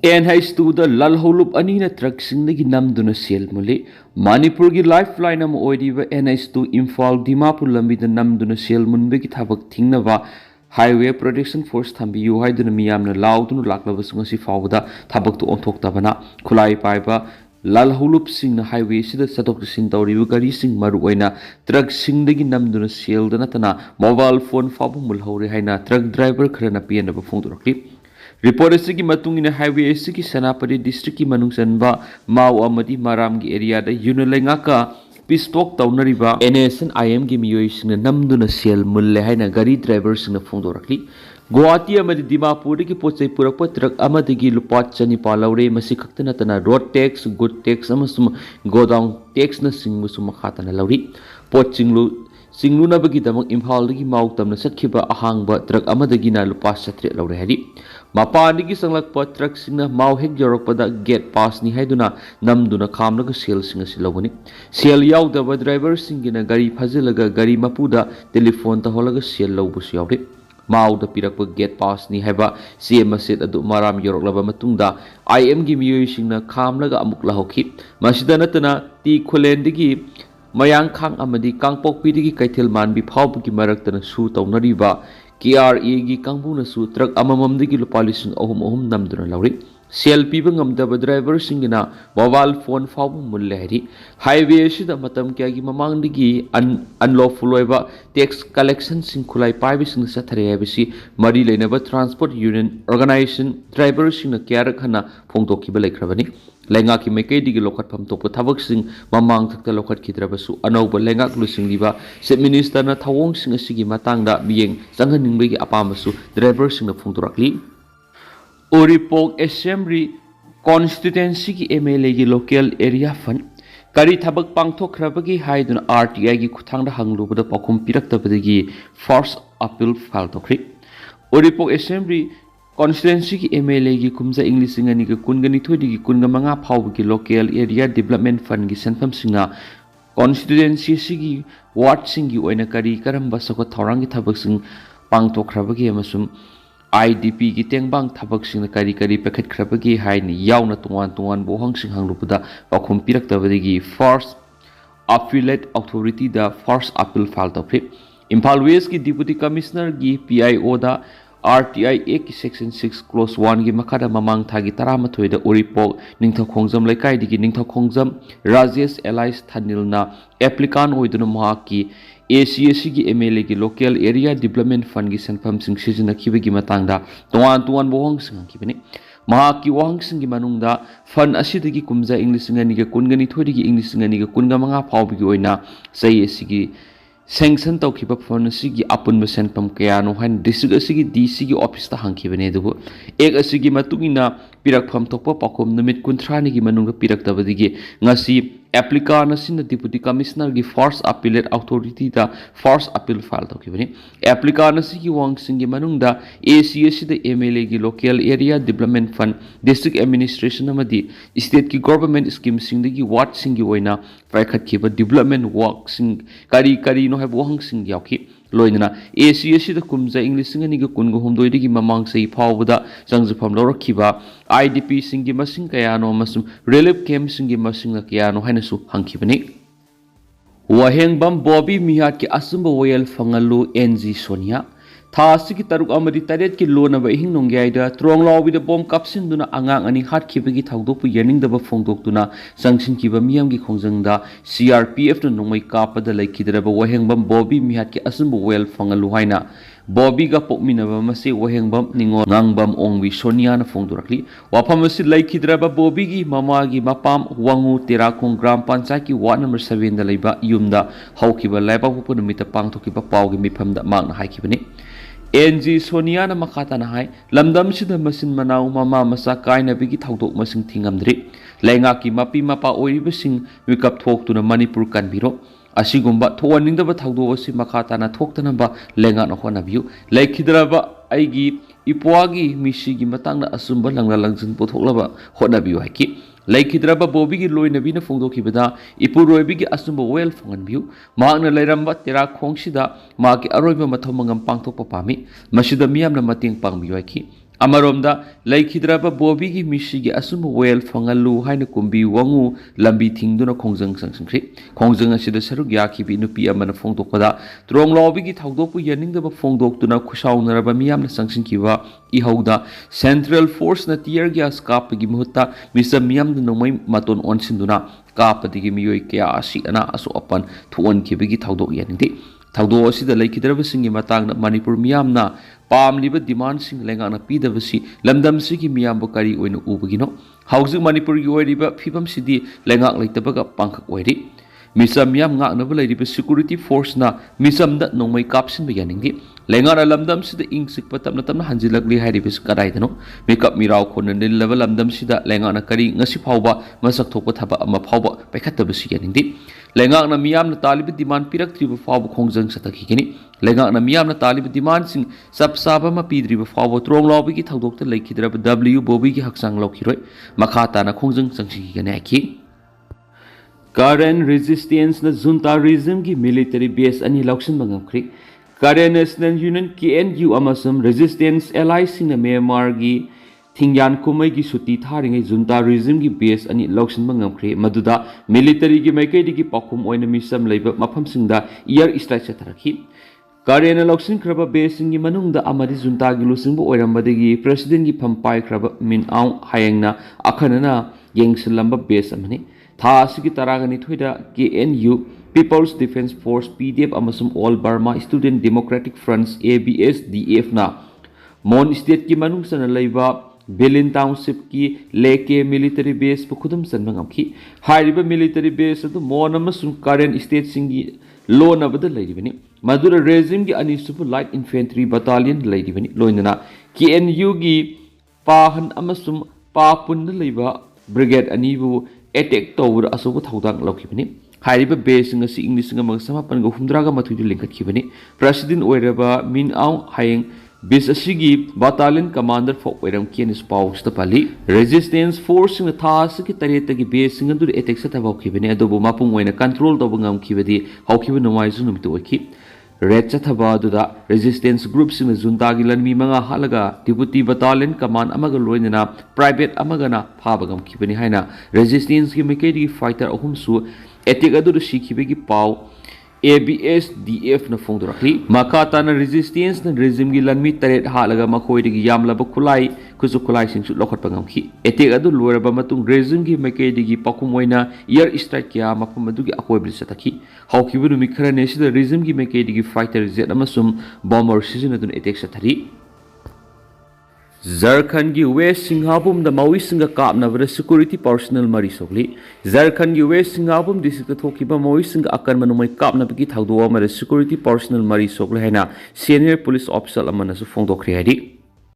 NH-2 दा lalholup anina truck singdagi namduna sel muli Manipur Lifeline am oiriba NH-2 Imphal Dimapur lambi da namduna sel munbegi thabak thingnaba Highway Protection Force thambiyu haiduna miyamna lauduna laklaba sungasi fawda thabak tu onthoktabana khulai paiba lalholup singna highway sida satok sin tawribu gari sing maruaina truck singdagi namduna sel da natana mobile phone fabu mulhore haina truck driver kharana pianaba phongdorakli Report asigi matungina highway asigi Sanapati district ki manungsanba mau amadi maram gi area da yunalenga ka pistok taunariba NSCN IM gi miyoi singna namduna sel mulle haina gari driver singna phongdorakli Guwahati amadi Dimapur ki pochai purakpa truck amadi gi lupa chani palaure masi khaktana tana road tax good tax amasum Khudong tax na singmu suma khatana lauri pot singlu na bagi damang Imphal gi mau tamna sakhiba ahangba truck amadi na lupa satre laure hari Mapani sanglakpa truck singna mau hek jorokpada gate pass ni haiduna namduna khamlaga sel singa silawani sel yaudaba driver singina gari phajilaga gari mapuda telephone ta holaga sel lawbus yawde mau da pirakpa gate pass ni haiba CM set adu maram yoroklaba matungda IM gi miyoi singna khamlaga amuk lahokhi masida natana ti khulendigi mayang khang amadi kangpokpi digi kaithel manbi phawbgi maraktana su tawnariba KRA gi kangbuna su truck amamamdigi lupa lising ahum namduna lauri sel piba ngamdaba driver singina mobile phone fabu mulle hari highway sida matam kya gi mamangdigi unlawful oiba tax collection sing khulai paibi sing sathare habisi mari leinaba transport union organization driver singna kya rakhana phongtokhiba laikhrabani lenga ki mekai digi lokhat pham tokpa thabak sing mamang thakta lokhat khidrabasu anauba lenga lusing liba set minister na thawong sing asigi matangda biyeng changhaningbegi apamasu driver singna phongtorakli Oripok Assembly constituency ki MLA gi local area fund kari thabak pangthokhrabagi haiduna RTI gi khuthangda hanglubada pakhum piraktabadagi first appeal file tokri Oripok Assembly constituency ki MLA gi kumza English ngani ga kungani thodi gi kunga manga phawgi local area development fund gi senfam singa constituency sigi ward singi oina kari karamba sako thorang gi thabak sing pangthokhrabagi amasum IDP ki tengbang thabak sing kari packet khrabagi haini yauna tungan bohang sing hanglupuda pakhum piraktabadagi first affiliate authority da first appeal file tokri Imphal West ki deputy commissioner gi PIO da RTI Act section 6 clause 1 gi makada mamang thagi taramathoi da Oripok ningthaw khongjam laikai digi ningthaw khongjam Rajesh Elias Thanilna applicant oiduna mahaki ACAC gi MLA gi local area development fund gi senfam sing sijina khibagi matangda tuan bohong sing khibani mahaki wahang sing gi manungda fund asidagi kumja English ngani ga kungani thodi gi English ngani ga kunga manga phawbi gi oina sai asigi sanction tawkhiba fund asigi apunba senfam kayano han district asigi DC gi office ta hangkhibane dubu ek asigi matungina pirakpham thokpa pakhom numit 30 ni gi manungga piraktabadigi ngasi applicant asina deputy commissioner gi first appellate authority da first appeal file tokibani applicant asigi wang singi manungda ACAC da MLA gi local area development fund district administration amadi state ki government scheme singdagi ward singi oina paikhat khiba development work sing kari no have wang sing yauki loinana ACAC da kumja English ngani ga kungo homdoi digi mamang sei phawda changjufam lorakhiba IDP singi masing kayano masum relief camp singi masing kayano hainasu hangkhibani wahengbam Bobby mihat ki asumba royal fangalu NG Sonia Thasi ki taruk amadi taret ki lona ba hing nongyai da trong lawi da bom kapsin duna angang ani hat khibagi thawdok pu yaning da ba phongdok tuna sangsin ki ba miyam gi khongjang da CRPF na nongmai kapa da laikhidra ba wahengbam Bobby mihat ki asumba royal fangalu haina Bobby ga pokmina ba mase wahengbam ningo ngangbam ongwi Sonia na phongdorakli wafam asi laikhidra ba Bobby gi mama gi mapam wangu Terakhong gram panchayat ki ward number 7 da leiba yumda haukiba laiba pu numita pangthoki ba pawgi mifam da magna haikibani NG Sonia na makata na hai lamdam sida masin manau mama masa kai na bigi thawdok masing thingamdri lenga ki mapi mapa oiriba sing wikap thok tuna Manipur kanbiro asigumba thowaning da ba thawdok asi makata na thoktana ba lenga na hona biu laikhidra ba aigi ipwagi misi gi matang na asumba langla langjin pothoklaba hona biu haiki laikhidraba Bobby gi loinabi na phongdokhibada ipuroibi gi asumba well phonganbiu maakna lairamba Terakhong sida maaki aroiba mathomangam pangthokpa pami masida miyamna mating pangbiu ki अमरोमदा लेखिद्रबा बोबीगी मिसिगी असुम वेल फंगलु हाइन कुंबी वंगु लंबी थिंगदुना खोंजंग संसंख्री खोंजंग असिदा सरुक याखिबी नुपी अमना फोंदोकपदा त्रोंग लॉबीगी थाउदोकपु यनिंगदबा फोंदोकतुना खुसाउनरबा मियामना संसिंकिबा इहौदा सेंट्रल फोर्स ना टियर गैस कापगी मुहत्ता मिसम मियामना नोमै मतोन ओनसिंदुना कापदिगी मियोय कया असि अना असो अपन थुअनखिबगी थाउदोक यनिंगदे थाउदोक असिदा लेखिद्रबसिंगी मतांगना मणिपुर मियामना पामलिबा डिमांडसिंग लेंगाना पीदबसी लमदमसिगी मियामबो करी ओइना उबगिनो housing मणिपुरगी ओइरिबा फिबमसिदी लेंगाक लेतबगा पांखक ओइरि मिसम मियाम ngaknaba leiriba security force na misamda nongmai kapsinba yaningi lengana lamdam sida ingsikpa tamna tamna hanjilakli hairibis kadaidano makeup mirau khonna nillaba lamdam sida lengana kari ngasi phawba masak thokpa thaba ama phawba paikhatabasi yaningi lengana miyamna talibi demand piraktriba phawba khongjang satakigini lengana miyamna talibi demand sing sabsaba ma pidriba phawba trong lawbi gi thaudokta leikidraba w bobi gi haksang lokhiroi makhata na khongjang sangsigigane aki Current resistance na junta regime ki military base ani lauksin bangamkri Current National Union KNU amasum resistance allies sing na Myanmar gi thingyan kumai gi suti tharingai junta regime gi base ani lauksin bangamkri maduda military gi maikei gi pakhum oina misam leiba mafam singda air strike chathrakhi Current lauksin kraba base sing gi manungda amadi junta gi lusingbu oirambadagi president gi phampai kraba min au hayengna akhanana yengsilamba base amani थासिगी तरागनी थुइदा KNU People's Defense Force PDF amasum All Burma Student Democratic Fronts ABS DF na Mon State ki manung sana leiba Belin Township ki leke military base pu khudum sanbangam ki hairiba military base adu mon amasum current state singi law na badal leiribani madura regime gi anisupu light infantry battalion leiribani loinana KNU gi pahan amasum papun leiba brigade anibu attack towur asubu thaudang lokibani hairiba base ngasi english ngam samapan go humdraga mathuju linkhatkibani president oiraba min au hayeng base ashigi battalion commander for oiram kenis paus ta pali resistance force ng thasiki tareta gi base ngandur attack sa tabawkibani adobu mapung oina control tobungam kibadi hawkiba nomaisu numitu oiki red chathaba duda resistance group sing junta gi lanmi manga halaga deputy battalion command amaga loinana private amagana phabagam kibani haina resistance gi mekedi fighter ahum su attack adu sikhibe gi paw ABS DF na phongdorakli makata na resistance na regime gi lanmi taret halaga makhoi gi yamlaba khulai kuzu khulai sing su lokhat pangam khi attack adu loraba matung regime gi mekedi gi pakumoina air strike ya mapam adu gi akoi bri satakhi hawkibu mi khara ne sida regime gi mekedi gi fighter jet amasum bomber season adun attack sathari Jharkhand ki West Singhabum da Maui Singa Kapna vada security personnel mari sokli Jharkhand ki West Singhabum district thokiba Maui Singa akan manumai kapna bigi thaudo amara security personnel mari sokli haina senior police officer amana su phongdokhri hari